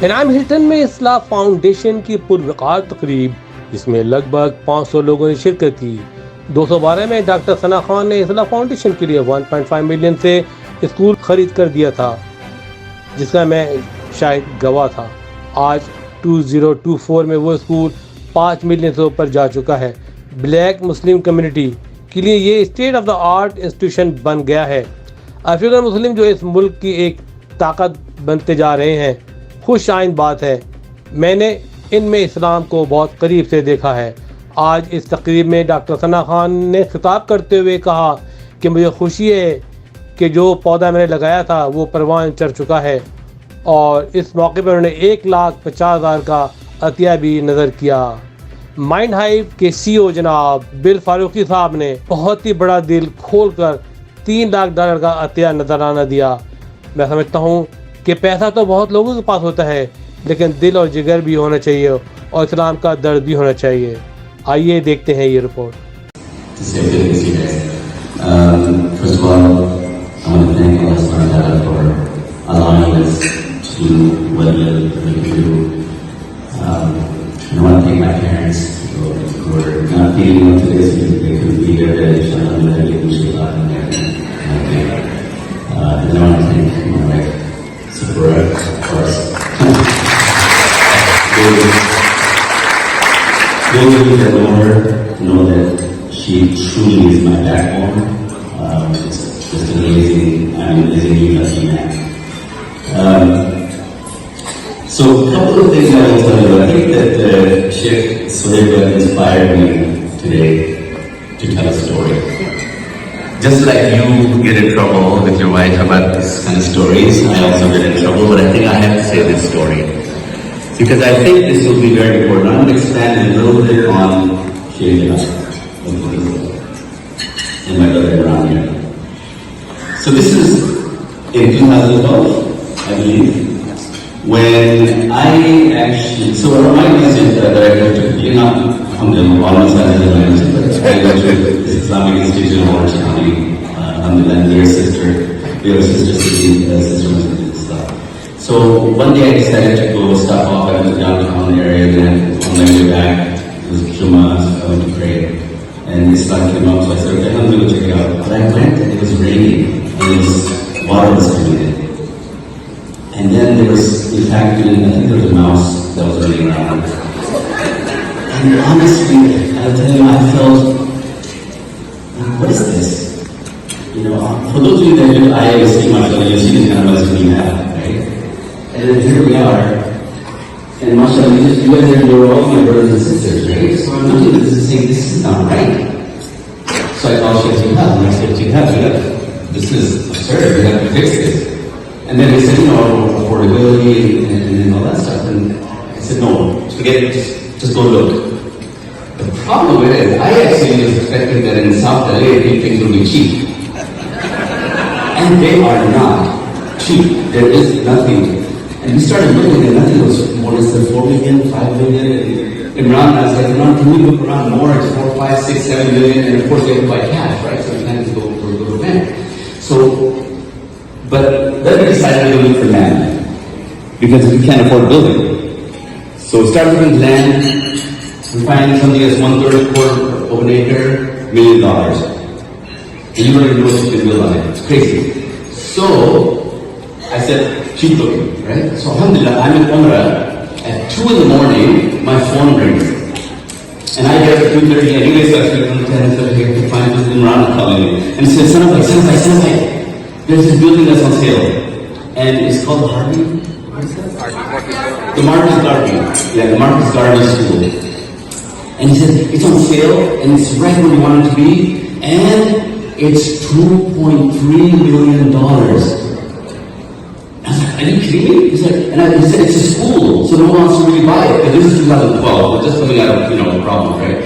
इनाम हिल्टन में इस्लाह फाउंडेशन की पुरवकार तकरीब, जिसमें लगभग 500 लोगों ने शिरकत की। 212 में डॉक्टर सना खान ने इस्लाह फाउंडेशन के लिए 1.5 मिलियन से स्कूल खरीद कर दिया था, जिसका मैं शायद गवाह था। आज 2024 में वो स्कूल 5 मिलियन से ऊपर जा चुका है। ब्लैक मुस्लिम कम्युनिटी के लिए ये state of the art institution बन गया है। अफ्रीकन मुस्लिम जो इस मुल्क की एक ताकत बनते जा रहे हैं, खुश आइन बात है। मैंने इनमें इस्लाम को बहुत करीब से देखा है। आज इस तकरीब में डॉक्टर सना खान ने खिताब करते हुए कहा कि मुझे खुशी है कि जो पौधा मैंने लगाया था वो परवान चढ़ चुका है, और इस मौके पर उन्होंने 1,50,000 का अतिया भी नज़र किया। माइंड हाइव के CEO जनाब बिल फारूकी साहब ने बहुत ही बड़ा दिल खोलकर $3 लाख का अतिया नजराना दिया। मैं समझता हूँ कि पैसा तो बहुत लोगों के पास होता है, लेकिन दिल और जिगर भी होना चाहिए और इस्लाम का दर्द भी होना चाहिए। आइए देखते हैं ये report. I want to thank my parents who were not feeding me to this because they couldn't be there today. So I'm going to give them a lot in there. And then I want to thank my wife, Sephora, of course. Those of you that know her know that she truly is my backbone. It's just amazing. I'm an amazing lucky man. So a couple of things I will tell you. I think that Sheikh Suhaib inspired me today to tell a story. Just like you get in trouble with your wife about this kind of stories, I also get in trouble, but I think I have to say this story. Because I think this will be very important. I'm going to expand a little bit on Sheikh and my brother around here. So this is in 2012, I believe. When I actually, so my message that I go to, you know, alhamdulillah, almost as a message, but I go to the Islamic Institute in Orange County, alhamdulillah, their sister, we have a sister city, sister Muslim and stuff. So one day I decided to go stop off at the downtown area, and then on my way back, it was Jummah, so I went to pray. And Islah came up, so I said, okay, I'm going to check it out. But I went, and it was raining, and water was coming in. And then there was, in fact, I think there was a mouse that was running around. And honestly, I'll tell you, I felt, what is this? You know, for those of you that do IASC, mashallah, you've seen this kind of message we have, right? And then here we are, and mashallah, you guys are all my brothers and sisters, right? So I'm looking at this and saying, this is not right. So I called Sheikh Jihad, and I said, Jihad, this is absurd, we have to fix this. And then he said, you know, affordability and all that stuff. And I said, no, forget it, just go look. The problem is, I actually was expecting that in South LA, things would be cheap. And they are not cheap. There is nothing. And we started looking and nothing was more than 4 million, 5 million. Imran, I was like, Imran, can we look around more? It's 4, 5, 6, 7 million. And of course, we have to buy cash, right? So we can't just go to the bank. So, but then we decided to look for land because we can't afford building. So we started looking at land. We find something that's 1/3 of an acre, $1 million. And you don't even know what you can build on it. It's crazy. So I said, keep looking, right? So alhamdulillah, I'm in Umrah. At 2 in the morning, my phone rings. And I get up at 2:30 anyway, so I feel on the 10 so I can find something around calling me. And he said, Sanafai. There's this building that's on sale, and it's called Harvey. What is that? The Marcus Garvey. Yeah, the Marcus Garvey School. And he said, it's on sale, and it's right where we want it to be, and it's $2.3 million. I was like, are you kidding me? He's like, he said, it's a school, so no one wants to really buy it. Because this is 2012, we're just coming out of, problems, right?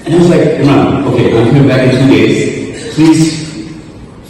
And I was like, Imran, okay, I'm coming back in 2 days. Please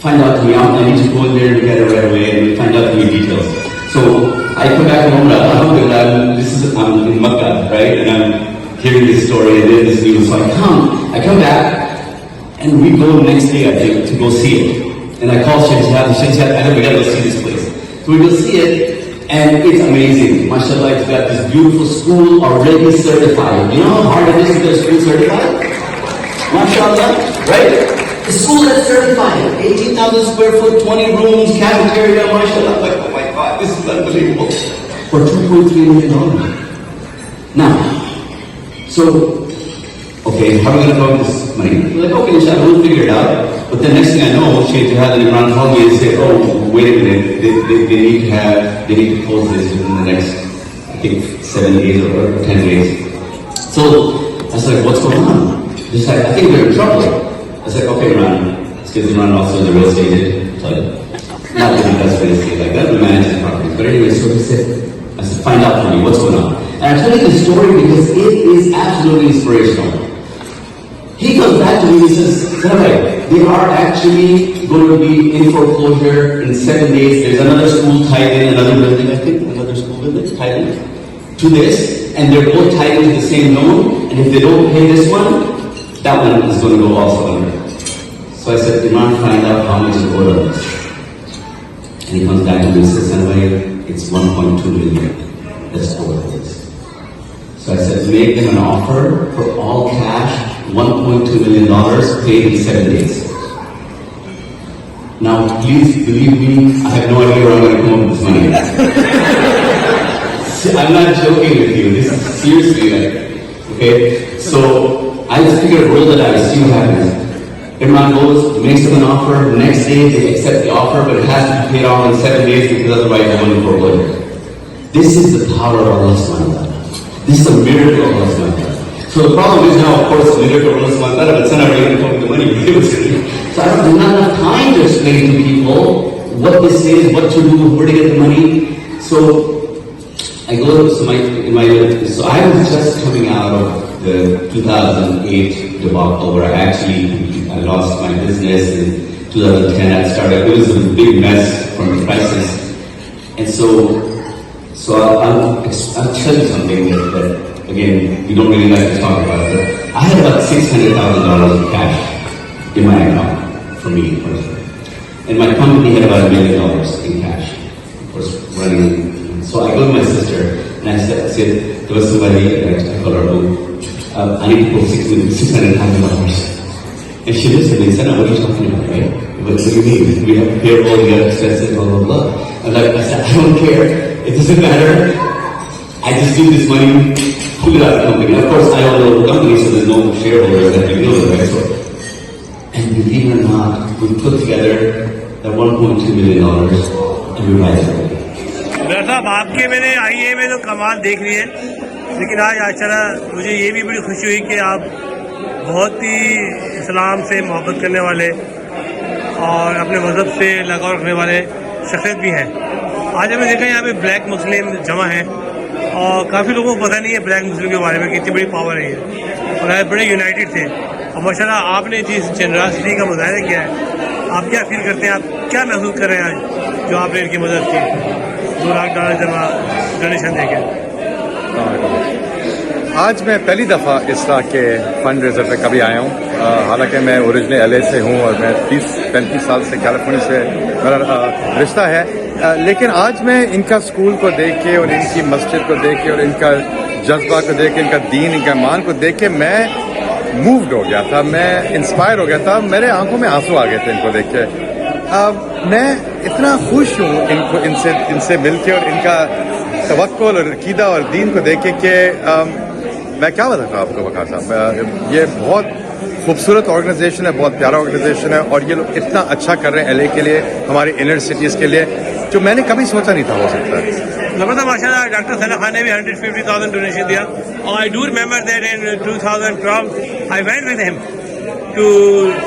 find out to me. I need to go in there and get it right away and find out the details. So I come back from Umrah. I'm in Makkah, right? And I'm hearing this story and then this news. So I come back, and we go next day, I think, to go see it. And I call Sheikh Jihad, I said, we gotta go see this place. So we go see it, And it's amazing. MashaAllah, it's got this beautiful school already certified. You know how hard it is to get a school certified? MashaAllah, right? The school that's certified, 18,000 square foot, 20 rooms, cafeteria, MashaAllah. Like, oh my God, this is unbelievable. For $2.3 million. Now, so, okay, how are we going to go with this money? We're like, okay, inshallah, we'll figure it out. But the next thing I know, Sheikh Jihad and Imran called me and said, oh, wait a minute, they need to close this within the next, I think, 7 days or 10 days. So I was like, what's going on? Just like, I think we're in trouble. I was like, okay, Imran, it's because Imran also is a real estate agent. Not that he does real estate like that, we manage the property. But anyway, so he said, I said, find out for me, what's going on? And I'm telling you this story because it is absolutely inspirational. He comes back to me and he says, they are actually going to be in foreclosure in 7 days. There's another school tied in, another building, I think, another school building tied in to this, and they're both tied into the same loan, and if they don't pay this one, that one is going to go also under. So I said, Imran, find out how much you owe us. And he comes back to me and says, it's 1.2 million. Let's go with this. So I said, make them an offer for all cash, $1.2 million paid in 7 days. Now, please believe me, I have no idea where I'm going to come up with this money. I'm not joking with you. This is seriously like, okay? So I just figured roll the dice, see what happens. Imran goes, makes them an offer. The next day they accept the offer, but it has to be paid off in 7 days because otherwise they're going to foreclosure. This is the power of Allah subhanahu wa ta'ala. This is a miracle of Allah subhanahu wa ta'ala. So the problem is now, of course, the miracle of Allah subhanahu wa ta'ala, but it's not really going to come with the money. So I don't have enough time to explain to people what this is, what to do, where to get the money. So I go to so I was just coming out of the 2008 debacle where I lost my business in 2010. I started, it was a big mess from the crisis. And so I'll tell you something that, again, we don't really like to talk about, but I had about $600,000 in cash in my account for me personally. And my company had about $1 million in cash, of course, running. So I go to my sister and I said, there was somebody, I call her, I need to pull $600,000. And she listened to me and said, what are you talking about, right? What do you mean? We have payroll, we have expenses, blah, blah, blah. I said, I don't care. It doesn't matter. I just need this money, pull it out of the company. And of course, I don't know the company, so there's no shareholders that can know it, right? So, and believe it or not, we put together that $1.2 million and we buy it. साहब आपके मैंने आईए में तो कमाल देख ली है, लेकिन आज चला मुझे ये भी बड़ी खुशी हुई कि आप बहुत ही इस्लाम से मोहब्बत करने वाले और अपने मज़हब से लगाव रखने वाले शख्सियत भी हैं। आज हमें देखा यहाँ पे ब्लैक मुस्लिम जमा हैं और काफ़ी लोगों को पता नहीं है ब्लैक मुस्लिम के बारे में कितनी बड़ी पावर है ये, और आज बड़े यूनाइटेड थे। और माशाल्लाह आपने जिस जनरसिटी का मुजाहरा किया है, आप क्या फील करते हैं, आप क्या महसूस कर रहे हैं आज जो आपने इनकी मदद की, $2 लाख जमा डोनेशन देके? आज मैं पहली दफ़ा इस्लाह के फंड रेजर पे कभी आया हूँ। हालांकि मैं ओरिजिनल LA से हूँ और मैं 30-35 साल से कैलिफोर्निया से मेरा रिश्ता है, लेकिन आज मैं इनका स्कूल को देख के और इनकी मस्जिद को देख के और इनका जज्बा को देख के, इनका दीन, इनका ईमान को देख के मैं मूव्ड हो गया था, मैं इंस्पायर हो गया था, मेरे आंखों में आंसू आ गए थे इनको देख के। मैं इतना खुश हूँ इनसे मिलके और इनका तवक्कुल और अकीदा और दीन को देख के कि मैं क्या बताऊँ आपको वकार साहब, ये बहुत खूबसूरत ऑर्गेनाइजेशन है, बहुत प्यारा ऑर्गेनाइजेशन है और ये लोग इतना अच्छा कर रहे हैं LA के लिए, हमारे इनर सिटीज़ के लिए, जो मैंने कभी सोचा नहीं था हो सकता है। ज़बरदस्त माशाल्लाह। डॉक्टर सना खान ने भी 150,000 डोनेशन दिया और I do remember that in 2012 I went with him to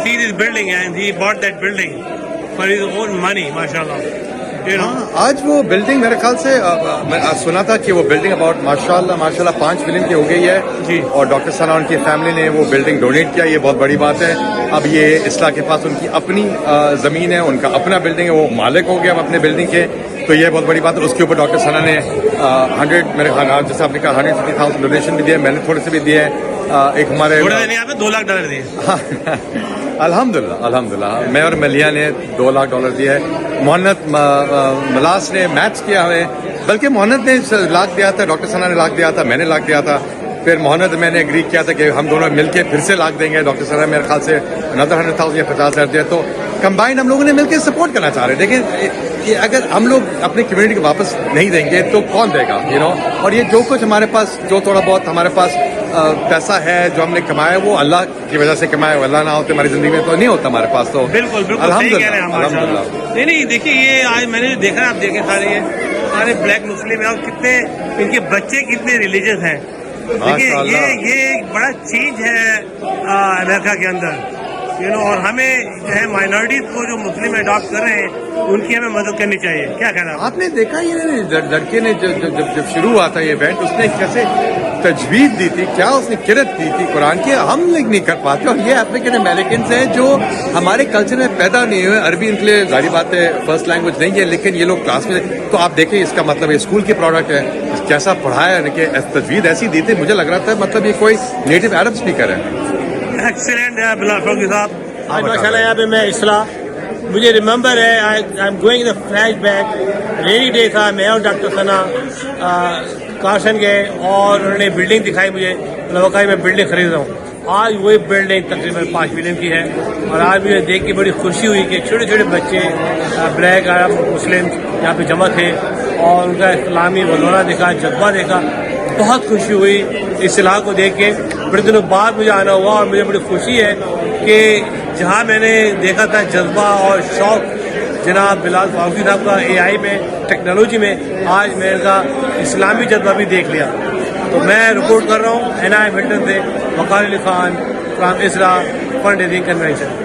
see this building and he bought that building for his own money माशाल्लाह। आज वो बिल्डिंग मेरे ख्याल से मैं सुना था कि वो बिल्डिंग अबाउट माशाल्लाह 5 मिलियन की हो गई है जी, और डॉक्टर सना उनकी फैमिली ने वो बिल्डिंग डोनेट किया, ये बहुत बड़ी बात है। अब ये इस्लाह के पास उनकी अपनी ज़मीन है, उनका अपना बिल्डिंग है, वो मालिक हो गया अपने बिल्डिंग के, तो ये बहुत बड़ी बात है। उसके ऊपर डॉक्टर सना ने 100 मेरे ख्याल जैसे आपने कहा 150,000 डोनेशन भी दिए, मैंने थोड़े से भी दिए हैं। एक हमारे $2 लाख दिए अल्हम्दुलिल्लाह मैं और मलिया ने $2 लाख दिए है। मोहन्नत मलास ने मैच किया हमें بلکہ محنت نے لاکھ دیا تھا, ڈاکٹر ثنا نے لاکھ دیا تھا, میں نے لاکھ دیا تھا, پھر محنت میں نے اگری کیا تھا کہ ہم دونوں مل کے پھر سے لاکھ دیں گے. ڈاکٹر ثنا میرے خیال سے another 100,000 یا 50,000 دیا, تو کمبائن ہم لوگوں نے مل کے سپورٹ کرنا چاہ رہے ہیں. دیکھیں اگر ہم لوگ اپنی کمیونٹی کو واپس نہیں دیں گے تو کون دے گا, اور یہ جو کچھ ہمارے پاس, جو تھوڑا بہت ہمارے پاس پیسہ ہے جو ہم نے کمایا, وہ اللہ کی وجہ سے کمایا. اللہ نہ ہوتے ہماری زندگی میں تو نہیں ہوتا ہمارے پاس. تو بالکل بالکل صحیح کہہ رہے ہیں الحمدللہ. نہیں دیکھیے, یہ آج میں نے دیکھا, آپ دیکھیں سارے بلیک مسلم ہیں, اور کتنے ان کے بچے کتنے ریلیجیس ہیں. دیکھیے یہ ایک بڑا چینج ہے امریکہ کے اندر, اور ہمیں جو ہے مائنورٹیز کو جو مسلم اڈاپٹ کر رہے ہیں ان کی ہمیں مدد کرنی چاہیے. کیا کہنا ہے آپ نے دیکھا یہ لڑکے نے جب شروع ہوا تھا یہ ایونٹ, اس نے کیسے تجویز دی تھی, کیا اس نے کرت دی تھی قرآن کی, ہم نہیں کر پاتے. اور یہ افریقن امریکنز ہیں جو ہمارے کلچر میں پیدا نہیں ہوئے. عربی ان کے لیے ظاہری بات ہے فرسٹ لینگویج نہیں ہے, لیکن یہ لوگ کلاس میں, تو آپ دیکھیں اس کا مطلب یہ اسکول کی پروڈکٹ ہے. کیسا پڑھایا ہے کہ تجویز ایسی دی تھی, مجھے لگ رہا تھا مطلب یہ کوئی نیٹو عرب اسپیکر ہے. ایکسیلنٹ ہے بلال فروغی صاحب. آج ماشاء اللہ یہاں پہ میں اصلاح, مجھے ریممبر ہے, I am going the flashback, rainy day تھا, میں اور ڈاکٹر ثنا کارسن گئے اور انہوں نے بلڈنگ دکھائی مجھے, واقعی میں بلڈنگ خرید رہا ہوں. آج وہی بلڈنگ تقریباً 5 ملین کی ہے, اور آج مجھے دیکھ کے بڑی خوشی ہوئی کہ چھوٹے چھوٹے بچے بلیک عرب مسلم یہاں پہ جمع تھے, اور ان کا اسلامی ولولہ دیکھا, جذبہ دیکھا, بہت خوشی ہوئی اصلاح کو دیکھ کے. بڑے دنوں بعد مجھے آنا ہوا, اور مجھے بڑی خوشی ہے کہ جہاں میں نے دیکھا تھا جذبہ اور شوق جناب بلال فروغی صاحب کا اے آئی میں, ٹیکنالوجی میں, آج میں کا اسلامی جذبہ بھی دیکھ لیا. تو میں رپورٹ کر رہا ہوں NI ہلٹن سے, وقار علی خان فرام اسلح فنڈ ریزنگ کنونشن.